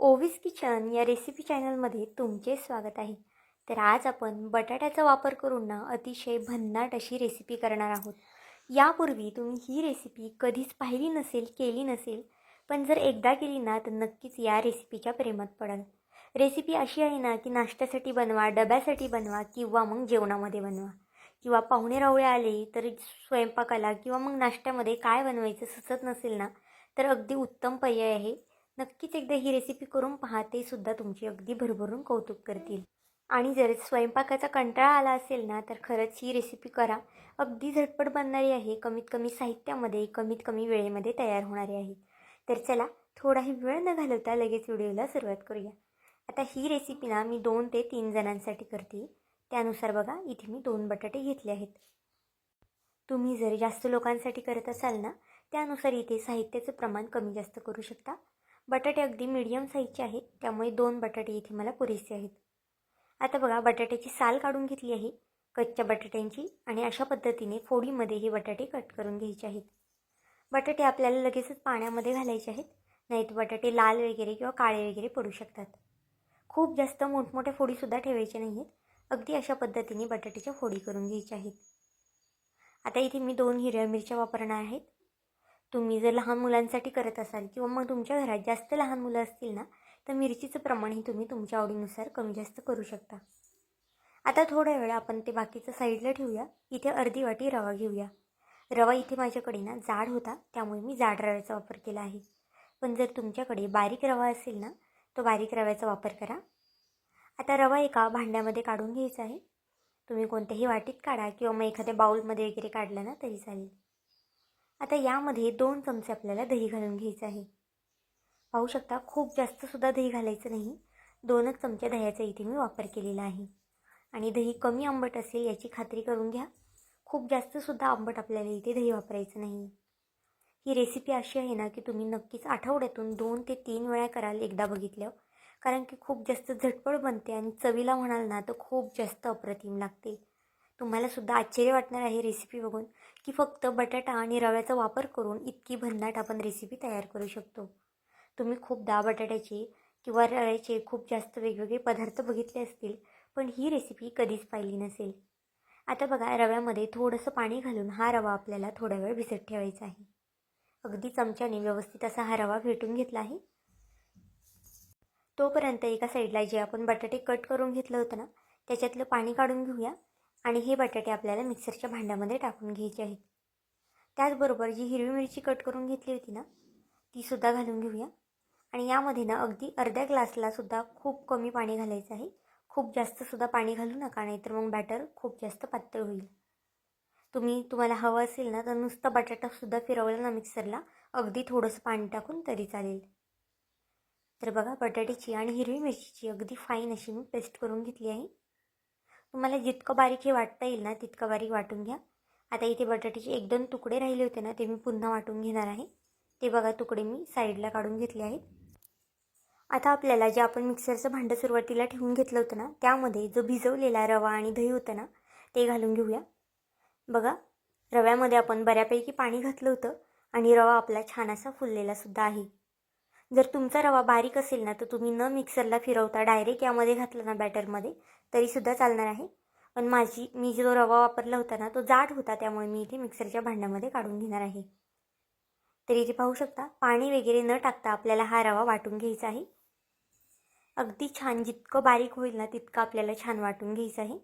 ओवीज kitchen या recipe चॅनलमध्ये तुमचे स्वागत आहे. तर आज आपण बटाट्याचा वापर करून अतिशय भन्नाट अशी रेसिपी करणार आहोत. यापूर्वी तुम्ही ही रेसिपी कधीच पाहिली नसेल, केली नसेल, पण जर एकदा केली ना तर नक्कीच या रेसिपीच्या प्रेमात पडाल. रेसिपी अशी आहे ना की नाश्त्यासाठी बनवा, डब्यासाठी बनवा किंवा मग जेवणामध्ये बनवा किंवा पाहुणे-रावळे आले तर स्वयंपाकाला किंवा मग नाश्त्यामध्ये काय बनवायचं सुचत नसेल ना, तर अगदी उत्तम पर्याय आहे. नक्कीच एकदा ही रेसिपी करून पहा, ते सुद्धा तुमची अगदी भरभरून कौतुक करतील. आणि जर स्वयंपाकाचा कंटाळा आला असेल ना, तर खरंच ही रेसिपी करा. अगदी झटपट बनणारी आहे, कमीत कमी साहित्यामध्ये, कमीत कमी वेळेमध्ये तयार होणारी आहे. तर चला, थोडाही वेळ न घालवता लगेच व्हिडिओला सुरुवात करूया. आता ही रेसिपी ना मी 2 ते 3 जणांसाठी करते. त्यानुसार बघा, इथे मी 2 बटाटे घेतले आहेत. तुम्ही जर जास्त लोकांसाठी करत असाल ना, त्यानुसार इथे साहित्याचं प्रमाण कमी जास्त करू शकता. बटाटे अगदी मीडियम साईजचे आहेत, त्यामुळे 2 बटाटे इथे मला पुरेसे आहेत. आता बघा, बटाट्याची साल काढून घेतली आहे कच्च्या बटाट्यांची आणि अशा पद्धतीने फोडीमध्ये हे बटाटे कट करून घ्यायचे आहेत. बटाटे आपल्याला लगेचच पाण्यामध्ये घालायचे आहेत, नाहीतर बटाटे लाल वगैरे किंवा काळे वगैरे पडू शकतात. खूप जास्त मोठमोठ्या फोडीसुद्धा ठेवायच्या नाही आहेत. अगदी अशा पद्धतीने बटाट्याच्या फोडी करून घ्यायच्या आहेत. आता इथे मी 2 हिरव्या मिरच्या वापरणार आहेत. तुम्ही जर लहान मुलांसाठी करत असाल किंवा मग तुमच्या घरात जास्त लहान मुलं असतील ना, तर मिरचीचं प्रमाणही तुम्ही तुमच्या आवडीनुसार कमी जास्त करू शकता. आता थोड्या वेळ आपण ते बाकीचं साईडला ठेवूया. इथे अर्धी वाटी रवा घेऊया. रवा इथे माझ्याकडे ना जाड होता, त्यामुळे मी जाड रव्याचा वापर केला आहे. पण जर तुमच्याकडे बारीक रवा असेल ना, तो बारीक रव्याचा वापर करा. आता रवा एका भांड्यामध्ये काढून घ्यायचा आहे. तुम्ही कोणत्याही वाटीत काढा किंवा मग एखाद्या बाउलमध्ये वगैरे काढलं ना तरी चालेल. आता यामध्ये 2 चमचे आपल्याला दही घालून घ्यायचं आहे. पाहू शकता, खूप जास्तसुद्धा दही घालायचं नाही. 2च चमचे दह्याचा इथे मी वापर केलेला आहे. आणि दही कमी आंबट असेल याची खात्री करून घ्या. खूप जास्तसुद्धा आंबट आपल्याला इथे दही वापरायचं नाही. ही रेसिपी अशी आहे ना की तुम्ही नक्कीच आठवड्यातून 2 ते 3 वेळा कराल एकदा बघितल्यावर, कारण की खूप जास्त झटपट बनते आणि चवीला म्हणाल ना तर खूप जास्त अप्रतिम लागते. तुम्हाला सुद्धा आश्चर्य वाटणार आहे रेसिपी बघून की फक्त बटाटा आणि रव्याचा वापर करून इतकी भन्नाट आपण रेसिपी तयार करू शकतो. तुम्ही खूपदा बटाट्याचे किंवा रव्याचे खूप जास्त वेगवेगळे पदार्थ बघितले असतील, पण ही रेसिपी कधीच पाहिली नसेल. आता बघा, रव्यामध्ये थोडंसं पाणी घालून हा रवा आपल्याला थोडा वेळ भिजत ठेवायचा आहे. अगदी चमच्याने व्यवस्थित असा हा रवा फेटून घेतला आहे. तोपर्यंत एका साईडला जे आपण बटाटे कट करून घेतलं होतं ना, त्याच्यातलं पाणी काढून घेऊया आणि हे बटाटे आपल्याला मिक्सरच्या भांड्यामध्ये टाकून घ्यायचे आहेत. त्याचबरोबर जी हिरवी मिरची कट करून घेतली होती ना, तीसुद्धा घालून घेऊया. आणि यामध्ये ना अगदी अर्ध्या ग्लासला सुद्धा खूप कमी पाणी घालायचं आहे. खूप जास्तसुद्धा पाणी घालू नका, नाहीतर मग बॅटर खूप जास्त पातळ होईल. तुम्हाला हवं असेल ना तर नुसता बटाटासुद्धा फिरवला ना मिक्सरला, अगदी थोडंसं पाणी टाकून तरी चालेल. तर बघा, बटाट्याची आणि हिरवी मिरचीची अगदी फाईन अशी मी पेस्ट करून घेतली आहे. तुम्हाला जितकं बारीक हे वाटता येईल ना तितकं बारीक वाटून घ्या. आता इथे बटाट्याचे 1-2 तुकडे राहिले होते ना, ते मी पुन्हा वाटून घेणार आहे. ते बघा, तुकडे मी साईडला काढून घेतले आहेत. आता आपल्याला जे आपण मिक्सरचं भांडं सुरुवातीला ठेवून घेतलं होतं ना, त्यामध्ये जो भिजवलेला रवा आणि दही होतं ना, ते घालून घेऊया. बघा, रव्यामध्ये आपण बऱ्यापैकी पाणी घातलं होतं आणि रवा आपला छान असा फुललेला सुद्धा आहे. जर तुमचा रवा बारीक असेल ना, तर तुम्ही न मिक्सरला फिरवता डायरेक्ट यामध्ये घातलं ना बॅटरमध्ये तरीसुद्धा चालणार आहे. पण मी जो रवा वापरला होता ना, तो जाड होता, त्यामुळे मी इथे मिक्सरच्या भांड्यामध्ये काढून घेणार आहे. तर इथे पाहू शकता, पाणी वगैरे न टाकता आपल्याला हा रवा वाटून घ्यायचा आहे. अगदी छान, जितकं बारीक होईल ना तितकं आपल्याला छान वाटून घ्यायचं आहे.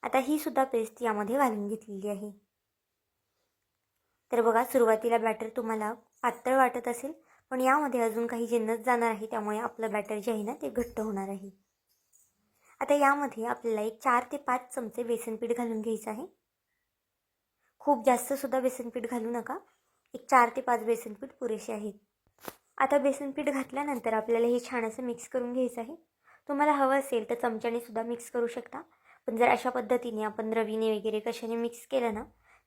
आता ही सुद्धा पेस्ट यामध्ये घालून घेतलेली आहे. तर बघा, सुरुवातीला बॅटर तुम्हाला पातळ वाटत असेल, पण यामध्ये अजून काही जिन्नस जाणार आहे, त्यामुळे आपलं बॅटर जे आहे ना ते घट्ट होणार आहे. आता यामध्ये आपल्याला एक 4 ते 5 चमचे बेसन पीठ घालून घ्यायचं आहे. खूप जास्तसुद्धा बेसन पीठ घालू नका. एक 4 ते 5 बेसन पीठ पुरेसे आहे. आता बेसन पीठ घातल्यानंतर आपल्याला हे छान असं मिक्स करून घ्यायचं आहे. तुम्हाला हवं असेल तर चमच्याने सुद्धा मिक्स करू शकता, पण जर अशा पद्धतीने आपण रवीने वगैरे कशाने मिक्स केलं ना,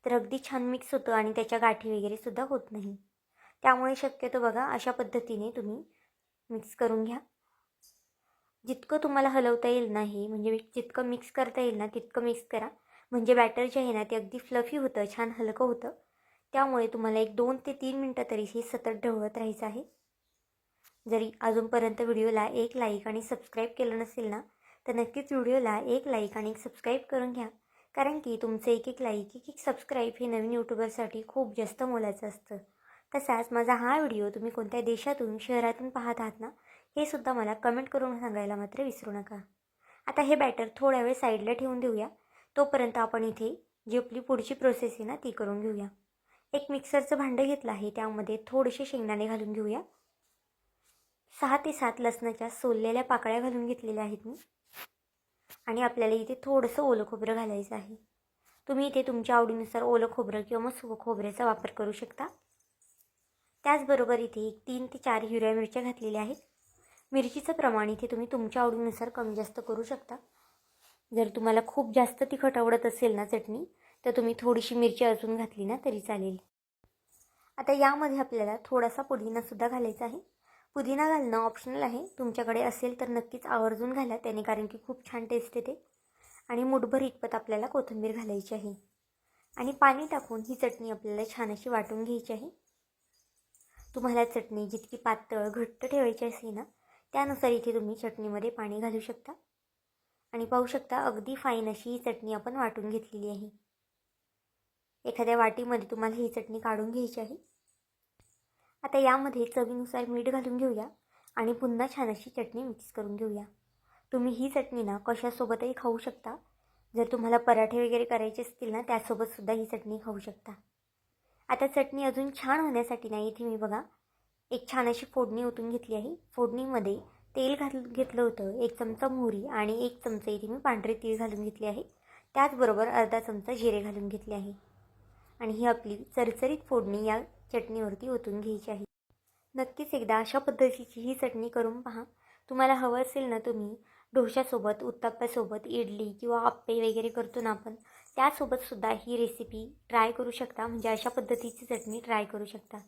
तर अगदी छान मिक्स होतं आणि त्याच्या गाठी वगैरे सुद्धा होत नाही. त्यामुळे शक्यतो बघा, अशा पद्धतीने तुम्ही मिक्स करून घ्या. जितकं तुम्हाला हलवता येईल ना, हे म्हणजे जितकं मिक्स करता येईल ना तितकं मिक्स करा. म्हणजे बॅटर जे आहे ना ते अगदी फ्लफी होतं, छान हलकं होतं. त्यामुळे तुम्हाला एक 2 ते 3 मिनटं तरी हे सतत ढवळत राहायचं आहे. जरी अजूनपर्यंत व्हिडिओला एक लाईक आणि सबस्क्राईब केलं नसेल ना, तर नक्कीच व्हिडिओला एक लाईक आणि एक सबस्क्राईब करून घ्या. कारण की तुमचं एक एक लाईक एक एक सबस्क्राईब हे नवीन यूट्यूबरसाठी खूप जास्त मोलाचं असतं. तसाच माझा हा व्हिडिओ तुम्ही कोणत्या देशातून शहरातून पाहत आहात ना, हे सुद्धा मला कमेंट करून सांगायला मात्र विसरू नका. आता हे बॅटर थोड्या वेळ साईडला ठेवून देऊया. तोपर्यंत आपण इथे जी आपली पुढची प्रोसेस आहे ना ती करून घेऊया. एक मिक्सरचं भांडं घेतलं आहे, त्यामध्ये थोडेसे शेंगदाणे घालून घेऊया. 6 ते 7 लसणाच्या सोललेल्या पाकळ्या घालून घेतलेल्या आहेत मी. आणि आपल्याला इथे थोडंसं ओलं खोबरं घालायचं आहे. तुम्ही इथे तुमच्या आवडीनुसार ओलं खोबरं किंवा मग सुकं खोबऱ्याचा वापर करू शकता. त्याचबरोबर इथे 3 ते 4 हिरव्या मिरच्या घातलेल्या आहेत. मिरचीचं प्रमाण इथे तुम्ही तुमच्या आवडीनुसार कमी जास्त करू शकता. जर तुम्हाला खूप जास्त तिखट आवडत असेल ना चटणी, तर तुम्ही थोडीशी मिरची अजून घातली ना तरी चालेल. आता यामध्ये आपल्याला थोडासा पुदिनासुद्धा घालायचा आहे. पुदिना घालणं ऑप्शनल आहे, तुमच्याकडे असेल तर नक्कीच आवर्जून घाला त्याने, कारण की खूप छान टेस्ट येते. आणि मुठभर इतपत आपल्याला कोथिंबीर घालायची आहे. आणि पाणी टाकून ही चटणी आपल्याला छान अशी वाटून घ्यायची आहे. तुम्हाला चटणी जितकी पातळ घट्ट ठेवायची असेल ना, त्यानुसार इथे तुम्ही चटणीमध्ये पाणी घालू शकता. आणि पाहू शकता अगदी फाईन अशी ही चटणी आपण वाटून घेतलेली आहे. एखाद्या वाटीमध्ये तुम्हाला ही चटणी काढून घ्यायची आहे. आता यामध्ये चवीनुसार मीठ घालून घेऊया आणि पुन्हा छान अशी चटणी मिक्स करून घेऊया. तुम्ही ही चटणी ना कशासोबतही खाऊ शकता. जर तुम्हाला पराठे वगैरे करायचे असतील ना, त्यासोबतसुद्धा ही चटणी खाऊ शकता. आता चटणी अजून छान होण्यासाठी ना इथे मी बघा एक छान अशी फोडणी ओतून घेतली आहे. फोडणीमध्ये तेल घेतलं होतं, 1 चमचा मोहरी आणि 1 चमचा इथे मी पांढरे तीळ घालून घेतले आहे. त्याचबरोबर अर्धा चमचा जिरे घालून घेतले आहे. आणि ही आपली चरचरीत फोडणी या चटणीवरती ओतून घ्यायची आहे. नक्कीच एकदा अशा पद्धतीची ही चटणी करून पहा. तुम्हाला हवं असेल ना, तुम्ही डोशासोबत, उत्तप्प्यासोबत, इडली किंवा आप्पे वगैरे करतो ना आपण, त्यासोबतसुद्धा ही रेसिपी ट्राय करू शकता. म्हणजे अशा पद्धतीची चटणी ट्राय करू शकता.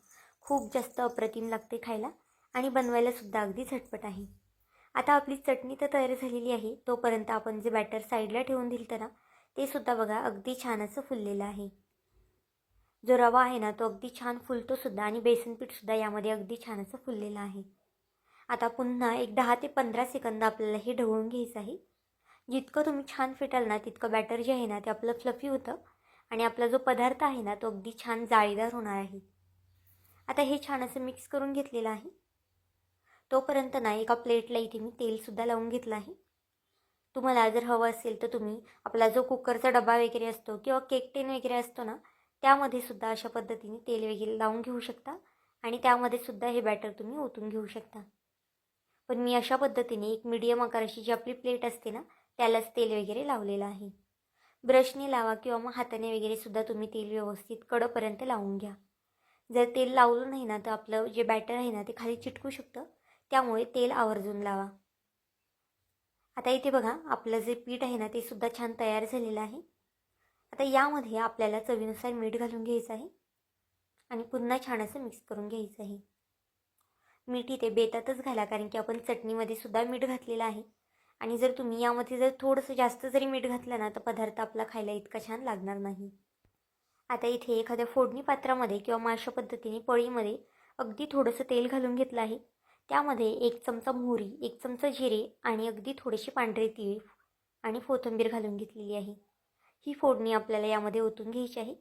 खूप जास्त अप्रतिम लागते खायला आणि बनवायलासुद्धा अगदी झटपट आहे. आता आपली चटणी तर तयार झालेली आहे. तोपर्यंत आपण जे बॅटर साईडला ठेवून दिलं ना, ते सुद्धा बघा अगदी छान असं फुललेलं आहे. जो रवा आहे ना, तो अगदी छान फुलतो सुद्धा आणि बेसन पीठसुद्धा यामध्ये अगदी छान असं फुललेलं आहे. आता पुन्हा एक 10 ते 15 सेकंद आपल्याला हे ढवळून घ्यायचं आहे. जितकं तुम्ही छान फेटाल ना, तितकं बॅटर जे आहे ना ते आपलं फ्लफी होतं आणि आपला जो पदार्थ आहे ना, तो अगदी छान जाळीदार होणार आहे. आता हे छान असं मिक्स करून घेतलेलं आहे. तोपर्यंत ना एका प्लेटला इथे मी तेलसुद्धा लावून घेतलं आहे. तुम्हाला जर हवं असेल तर तुम्ही आपला जो कुकरचा डबा वगैरे असतो किंवा केक टेन वगैरे असतो ना, त्यामध्ये सुद्धा अशा पद्धतीने तेल वगैरे लावून घेऊ शकता आणि त्यामध्ये सुद्धा हे बॅटर तुम्ही ओतून घेऊ शकता. पण मी अशा पद्धतीने एक मीडियम आकाराची जी आपली प्लेट असते ना, त्यालाच तेल वगैरे लावलेलं आहे. ब्रशने लावा किंवा मग हाताने वगैरे सुद्धा तुम्ही तेल व्यवस्थित कडेपर्यंत लावून घ्या. जर तेल लावलं नाही ना, तर आपलं जे बॅटर आहे ना ते खाली चिटकू शकतं. त्यामुळे तेल आवर्जून लावा. आता इथे बघा आपलं जे पीठ आहे ना, ते सुद्धा छान तयार झालेलं आहे. आता यामध्ये आपल्याला चवीनुसार मीठ घालून घ्यायचं आहे आणि पुन्हा छान असं मिक्स करून घ्यायचं आहे. मीठ इथे बेतातच घाला, कारण की आपण चटणीमध्ये सुद्धा मीठ घातलेलं आहे. आणि जर तुम्ही यामध्ये जर थोडंसं जास्त जरी मीठ घातलं ना, तर पदार्थ आपला खायला इतका छान लागणार नाही. आता इथे एखाद्या फोडणी पात्रामध्ये किंवा मग अशा पद्धतीने पळीमध्ये अगदी थोडंसं तेल घालून घेतलं आहे. त्यामध्ये 1 चमचा मोहरी, 1 चमचा जिरे आणि अगदी थोडेसे पांढरे तीळ आणि कोथिंबीर घालून घेतलेली आहे. ही फोडणी आपल्याला यामध्ये ओतून घ्यायची आहे.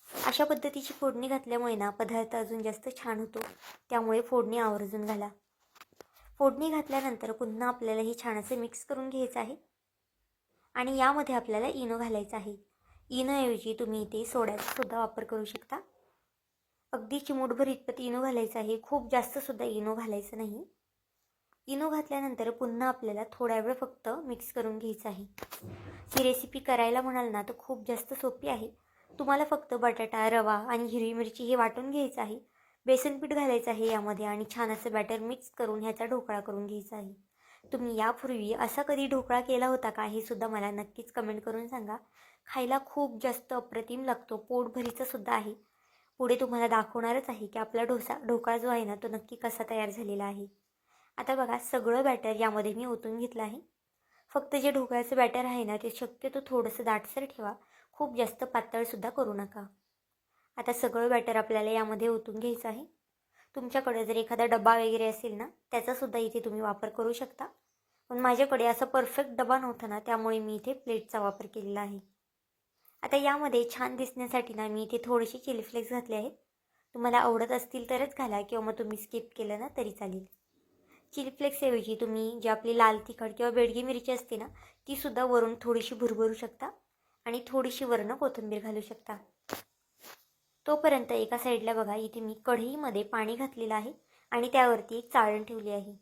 अशा पद्धतीची फोडणी घातल्यामुळे ना पदार्थ अजून जास्त छान होतो. त्यामुळे फोडणी आवर्जून घाला. फोडणी घातल्यानंतर पुन्हा आपल्याला हे छान असे मिक्स करून घ्यायचं आहे. आणि यामध्ये आपल्याला इनो घालायचं आहे. इनोऐवजी तुम्ही इथे सोड्याचा सुद्धा वापर करू शकता. अगदी चिमूटभर इतपत इनो घालायचं आहे. खूप जास्तसुद्धा इनो घालायचं नाही. इनो घातल्यानंतर पुन्हा आपल्याला थोडा वेळ फक्त मिक्स करून घ्यायचं आहे. ही रेसिपी करायला म्हणाल ना तर खूप जास्त सोपी आहे. तुम्हाला फक्त बटाटा, रवा आणि हिरवी मिरची हे वाटून घ्यायचं आहे. बेसन पीठ घालायचं आहे यामध्ये आणि छान असं बॅटर मिक्स करून ह्याचा ढोकळा करून घ्यायचा आहे. तुम्ही यापूर्वी असा कधी ढोकळा केला होता का, हे सुद्धा मला नक्कीच कमेंट करून सांगा. खायला खूप जास्त अप्रतिम लागतो, पोटभरीचा सुद्धा आहे. पुढे तुम्हाला दाखवणारच आहे की आपला ढोकळा जो आहे ना तो नक्की कसा तयार झालेला आहे. आता बघा सगळं बॅटर यामध्ये मी ओतून घेतलं आहे. फक्त जे ढोकळ्याचं बॅटर आहे ना ते शक्यतो थोडंसं दाटसर ठेवा, खूप जास्त पातळसुद्धा करू नका. आता सगळं बॅटर आपल्याला यामध्ये ओतून घ्यायचं आहे. तुमच्याकडे जर एखादा डबा वगैरे असेल ना, त्याचासुद्धा इथे तुम्ही वापर करू शकता. पण माझ्याकडे असा परफेक्ट डबा नव्हता ना, त्यामुळे मी इथे प्लेटचा वापर केलेला आहे. आता यामध्ये छान दिसण्यासाठी ना मी इथे थोडेसे चिली फ्लेक्स घातले आहेत. तुम्हाला आवडत असतील तरच घाला किंवा मग तुम्ही स्किप केलं ना तरी चालेल. चिली फ्लेक्सऐवजी तुम्ही जी आपली लाल तिखट किंवा बेडगी मिरची असते ना, तीसुद्धा वरून थोडीशी भुरभरू शकता आणि थोडीशी वरून कोथिंबीर घालू शकता. तोपर्यंत एका साईडला बघा, इथे मी कढईमध्ये पाणी घातलेलं आहे आणि त्यावरती एक चाळण ठेवली आहे.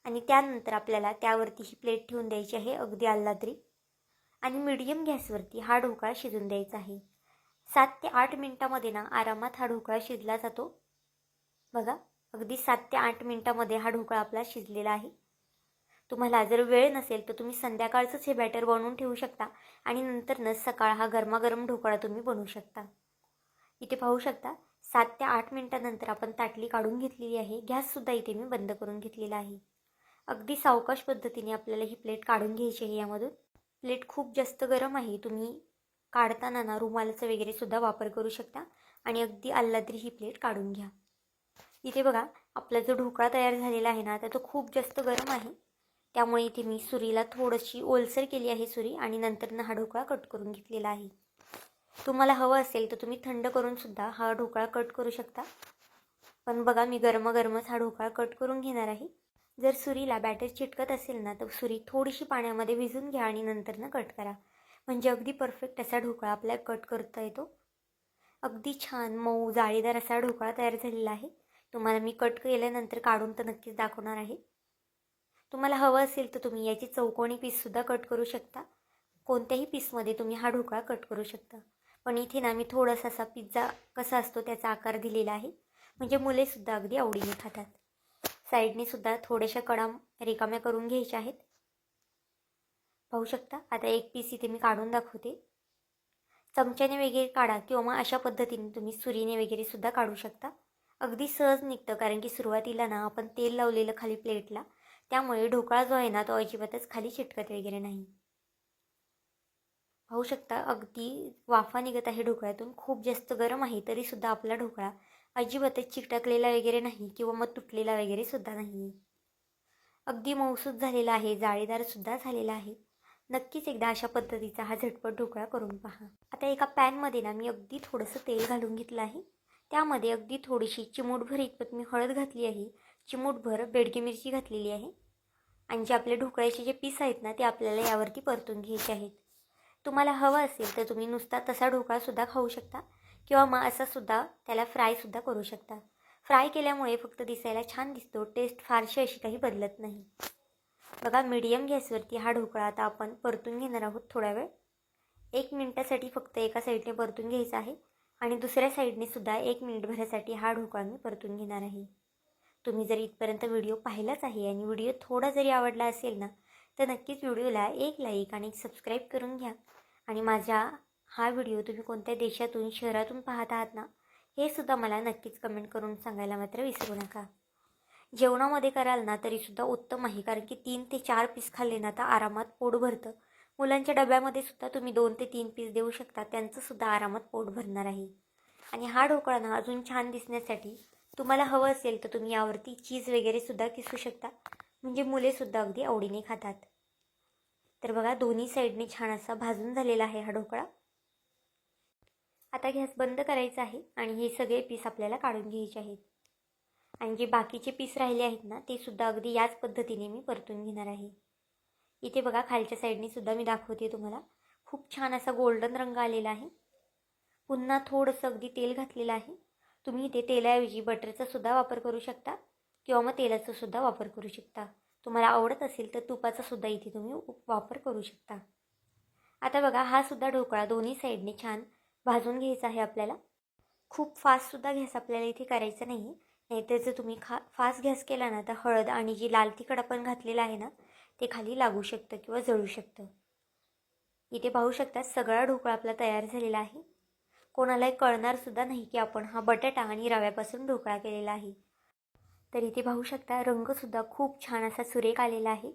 आणि त्यानंतर आपल्याला त्यावरती ही प्लेट ठेवून द्यायची आहे अगदी आल्लाद्री. आणि मीडियम गॅसवरती हा ढोकळा शिजून द्यायचा आहे. 7 ते 8 मिनटामध्ये ना आरामात हा ढोकळा शिजला जातो. बघा, अगदी 7 ते 8 मिनटामध्ये हा ढोकळा आपला शिजलेला आहे. तुम्हाला जर वेळ नसेल तर तुम्ही संध्याकाळचंच हे बॅटर बनवून ठेवू शकता आणि नंतर सकाळ हा गरमागरम ढोकळा तुम्ही बनवू शकता. इथे पाहू शकता 7 ते 8 मिनटानंतर आपण ताटली काढून घेतलेली आहे. गॅससुद्धा इथे मी बंद करून घेतलेला आहे. अगदी सावकाश पद्धतीने आपल्याला ही प्लेट काढून घ्यायची आहे. यामधून प्लेट खूप जास्त गरम आहे. तुम्ही काढताना ना रुमालाचा वगैरे सुद्धा वापर करू शकता आणि अगदी आल्लाद्री ही प्लेट काढून घ्या. इथे बघा, आपला जो ढोकळा तयार झालेला आहे ना, तो खूप जास्त गरम आहे. त्यामुळे इथे मी सुरीला थोडीशी ओलसर केली आहे सुरी आणि नंतर हा ढोकळा कट करून घेतलेला आहे. तुम्हाला हवं असेल तर तुम्ही थंड करून सुद्धा हा ढोकळा कट करू शकता. पण बघा, मी गरमागरमच हा ढोकळा कट करून घेणार आहे. जर सुरीला बॅटर चिटकत असेल ना, तर सुरी थोडीशी पाण्यामध्ये भिजून घ्या आणि नंतर कट करा. म्हणजे अगदी परफेक्ट असा ढोकळा आपल्याला कट करता येतो. अगदी छान मऊ जाळीदार असा ढोकळा तयार झालेला आहे. तुम्हाला मी कट केल्यानंतर काढून तर नक्कीच दाखवणार आहे. तुम्हाला हवं असेल तर तुम्ही याची चौकोनी पीससुद्धा कट करू शकता. कोणत्याही पीसमध्ये तुम्ही हा ढोकळा कट करू शकता. पण इथे ना मी थोडासा असा पिझ्झा कसा असतो त्याचा आकार दिलेला आहे, म्हणजे मुलेसुद्धा अगदी आवडीने खातात. साईडने सुद्धा थोड्याशा कडा रिकाम्या करून घ्यायच्या आहेत. पाहू शकता. आता एक पीस इथे मी काढून दाखवते. चमच्याने वगैरे काढा किंवा मग अशा पद्धतीने तुम्ही सुरीने वगैरे सुद्धा काढू शकता. अगदी सहज निघतं, कारण की सुरुवातीला ना आपण तेल लावलेलं खाली प्लेटला, त्यामुळे ढोकळा जो आहे ना तो अजिबातच खाली चिटकत वगैरे नाही. पाहू शकता, अगदी वाफा निघत आहे ढोकळ्यातून. खूप जास्त गरम आहे तरीसुद्धा आपला ढोकळा अजिबातच चिकटकलेला वगैरे नाही किंवा मग तुटलेला वगैरे सुद्धा नाही. अगदी मऊसूत झालेला आहे, जाळीदारसुद्धा झालेला आहे. नक्कीच एकदा अशा पद्धतीचा हा झटपट ढोकळा करून पहा. आता एका पॅनमध्ये ना मी अगदी थोडंसं तेल घालून घेतलं आहे. त्यामध्ये अगदी थोडीशी चिमूटभर इतपत मी हळद घातली आहे. चिमूटभर बेडगी मिरची घातलेली आहे. आणि जे आपले ढोकळ्याचे जे पीस आहेत ना, ते आपल्याला यावरती परतून घ्यायचे आहेत. तुम्हाला हवं असेल तर तुम्ही नुसता तसा ढोकळासुद्धा खाऊ शकता किंवा मग असासुद्धा त्याला फ्रायसुद्धा करू शकता. फ्राय केल्यामुळे फक्त दिसायला छान दिसतो, टेस्ट फारशी अशी काही बदलत नाही. बघा, मीडियम गॅसवरती हा ढोकळा आता आपण परतून घेणार आहोत थोडा वेळ. 1 मिनिटासाठी फक्त एका साईडने परतून घ्यायचा आहे आणि दुसऱ्या साईडने सुद्धा 1 मिनिटभरासाठी हा ढोकळा मी परतून घेणार आहे. तुम्ही जर इथपर्यंत व्हिडिओ पाहिलाच आहे आणि व्हिडिओ थोडा जरी आवडला असेल ना, तर नक्कीच व्हिडिओला एक लाईक आणि सबस्क्राईब करून घ्या. आणि माझा हा व्हिडिओ तुम्ही कोणत्या देशातून शहरातून पाहत आहात ना, हे सुद्धा मला नक्कीच कमेंट करून सांगायला मात्र विसरू नका. जेवणामध्ये कराल ना तरीसुद्धा उत्तम आहे, कारण की 3 ते 4 पीस खाल्ले ना तर आरामात पोट भरतं. मुलांच्या डब्यामध्ये सुद्धा तुम्ही 2 ते 3 पीस देऊ शकता, त्यांचंसुद्धा आरामात पोट भरणार आहे. आणि हा ढोकळा ना अजून छान दिसण्यासाठी तुम्हाला हवं असेल तर तुम्ही यावरती चीज वगैरे सुद्धा किसू शकता, म्हणजे मुलेसुद्धा अगदी आवडीने खातात. तर बघा, दोन्ही साईडने छान असा भाजून झालेला आहे हा ढोकळा. आता गॅस बंद करायचा आहे आणि हे सगळे पीस आपल्याला काढून घ्यायचे आहेत. आणि जे बाकीचे पीस राहिले आहेत ना, ते सुद्धा अगदी याच पद्धतीने मी परतून घेणार आहे. इथे बघा, खालच्या साईडने सुद्धा मी दाखवते तुम्हाला. खूप छान असा गोल्डन रंग आलेला आहे. पुन्हा थोडंसं अगदी तेल घातलेलं आहे. तुम्ही इथे तेलाऐवजी बटरचा सुद्धा वापर करू शकता किंवा मग तेलाचा सुद्धा वापर करू शकता. तुम्हाला आवडत असेल तर तुपाचा सुद्धा इथे तुम्ही वापर करू शकता. आता बघा, हा सुद्धा ढोकळा दोन्ही साईडने छान भाजून घ्यायचा आहे आपल्याला. खूप फास्टसुद्धा गॅस आपल्याला इथे करायचा नाही, नाहीतर जर तुम्ही फास्ट गॅस केला ना तर हळद आणि जी लाल तिखट आपण घातलेलं आहे ना, ते खाली लागू शकतं किंवा जळू शकतं. इथे पाहू शकता, सगळा ढोकळा आपला तयार झालेला आहे. कोणालाही कळणारसुद्धा नाही की आपण हा बटाटा आणि रव्यापासून ढोकळा केलेला आहे. तर इथे पाहू शकता, रंगसुद्धा खूप छान असा सुरेख आलेला आहे.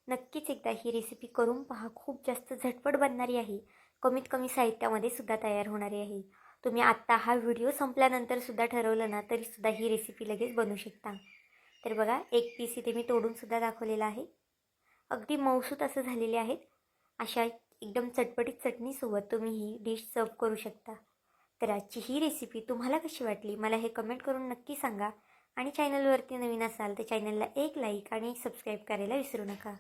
नक्कीच एकदा ही रेसिपी करून पहा. खूप जास्त झटपट बनणारी आहे, कमीत कमी साहित्यामध्ये सुद्धा तयार होणारी आहे. तुम्ही आत्ता हा व्हिडिओ संपल्यानंतरसुद्धा ठरवलं ना तरीसुद्धा ही रेसिपी लगेच बनवू शकता. तर बघा, एक पीस इथे मी तोडूनसुद्धा दाखवलेला आहे. अगदी मऊसूत असं झालेले आहेत. अशा एकदम चटपटीत चटणीसोबत तुम्ही ही डिश सर्व करू शकता. तर आजची ही रेसिपी तुम्हाला कशी वाटली मला हे कमेंट करून नक्की सांगा. आणि चॅनलवरती नवीन असाल तर चॅनलला एक लाईक आणि सबस्क्राईब करायला विसरू नका.